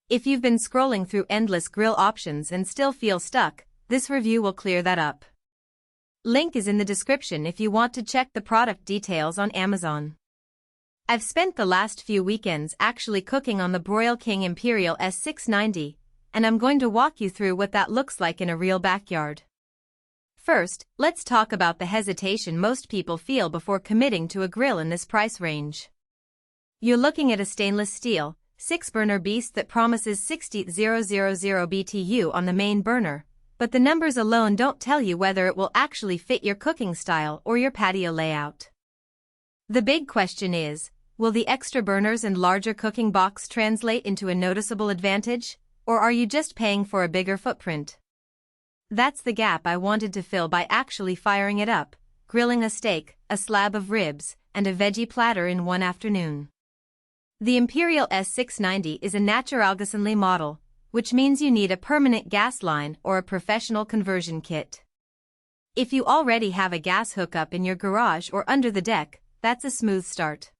If you've been scrolling through endless grill options and still feel stuck, this review will clear that up. Link is in the description if you want to check the product details on Amazon. I've spent the last few weekends actually cooking on the Broil King Imperial S690, and I'm going to walk you through what that looks like in a real backyard. First, let's talk about the hesitation most people feel before committing to a grill in this price range. You're looking at a stainless steel, 6-burner beast that promises 60,000 BTU on the main burner, but the numbers alone don't tell you whether it will actually fit your cooking style or your patio layout. The big question is, will the extra burners and larger cooking box translate into a noticeable advantage, or are you just paying for a bigger footprint? That's the gap I wanted to fill by actually firing it up, grilling a steak, a slab of ribs, and a veggie platter in one afternoon. The Imperial S690 is a natural gas only model, which means you need a permanent gas line or a professional conversion kit. If you already have a gas hookup in your garage or under the deck, that's a smooth start.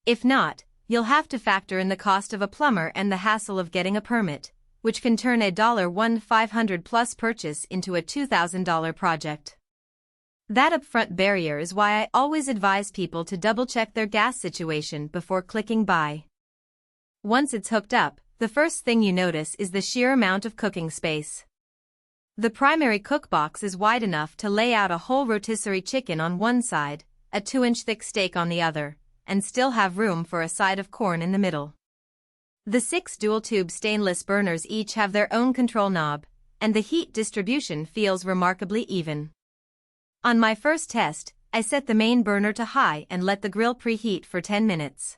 If not, you'll have to factor in the cost of a plumber and the hassle of getting a permit, which can turn a $1,500+ purchase into a $2,000 project. That upfront barrier is why I always advise people to double-check their gas situation before clicking buy. Once it's hooked up, the first thing you notice is the sheer amount of cooking space. The primary cook box is wide enough to lay out a whole rotisserie chicken on one side, a 2-inch thick steak on the other, and still have room for a side of corn in the middle. The 6 dual-tube stainless burners each have their own control knob, and the heat distribution feels remarkably even. On my first test, I set the main burner to high and let the grill preheat for 10 minutes.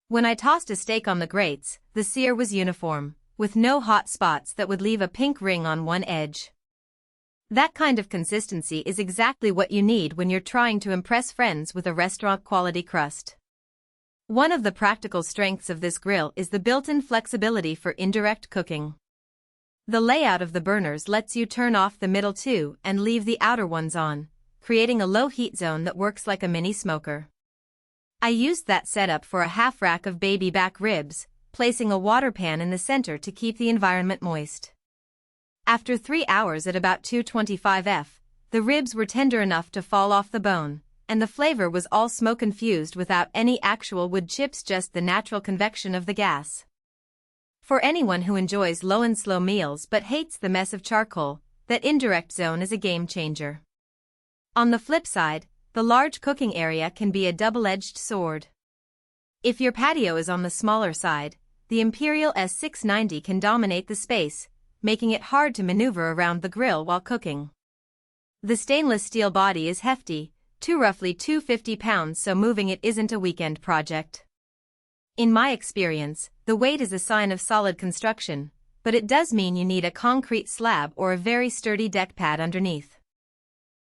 When I tossed a steak on the grates, the sear was uniform, with no hot spots that would leave a pink ring on one edge. That kind of consistency is exactly what you need when you're trying to impress friends with a restaurant-quality crust. One of the practical strengths of this grill is the built-in flexibility for indirect cooking. The layout of the burners lets you turn off the middle two and leave the outer ones on, creating a low heat zone that works like a mini smoker. I used that setup for a half rack of baby back ribs, placing a water pan in the center to keep the environment moist. After 3 hours at about 225 F, the ribs were tender enough to fall off the bone, and the flavor was all smoke-infused without any actual wood chips, just the natural convection of the gas. For anyone who enjoys low and slow meals but hates the mess of charcoal, that indirect zone is a game changer. On the flip side, the large cooking area can be a double-edged sword. If your patio is on the smaller side, the Imperial S690 can dominate the space, making it hard to maneuver around the grill while cooking. The stainless steel body is hefty, roughly 250 pounds, so moving it isn't a weekend project. In my experience, the weight is a sign of solid construction, but it does mean you need a concrete slab or a very sturdy deck pad underneath.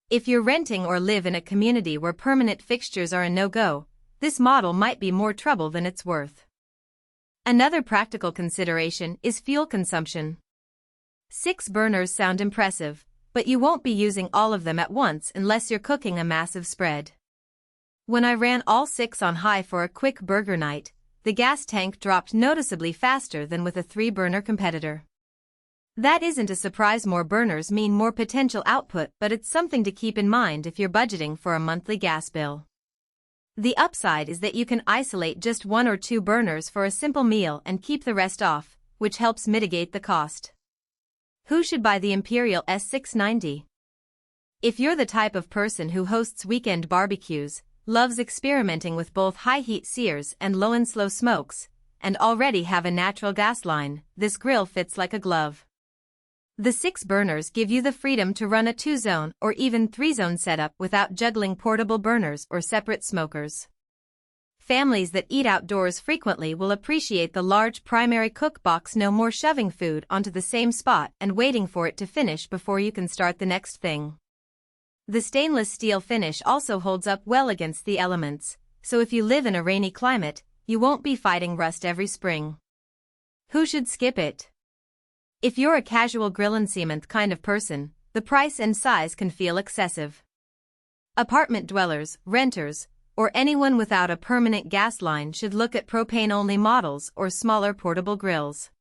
If you're renting or live in a community where permanent fixtures are a no-go, this model might be more trouble than it's worth. Another practical consideration is fuel consumption. 6 burners sound impressive, but you won't be using all of them at once unless you're cooking a massive spread. When I ran all 6 on high for a quick burger night, the gas tank dropped noticeably faster than with a 3-burner competitor. That isn't a surprise. More burners mean more potential output, but it's something to keep in mind if you're budgeting for a monthly gas bill. The upside is that you can isolate just 1 or 2 burners for a simple meal and keep the rest off, which helps mitigate the cost. Who should buy the Imperial S690? If you're the type of person who hosts weekend barbecues, loves experimenting with both high-heat sears and low and slow smokes, and already have a natural gas line, this grill fits like a glove. The 6 burners give you the freedom to run a 2-zone or even 3-zone setup without juggling portable burners or separate smokers. Families that eat outdoors frequently will appreciate the large primary cook box. No more shoving food onto the same spot and waiting for it to finish before you can start the next thing. The stainless steel finish also holds up well against the elements, so if you live in a rainy climate, you won't be fighting rust every spring. Who should skip it? If you're a casual grill and cement kind of person, the price and size can feel excessive. Apartment dwellers, renters, or anyone without a permanent gas line should look at propane-only models or smaller portable grills.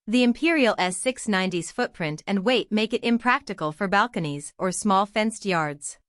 The Imperial S690's footprint and weight make it impractical for balconies or small fenced yards.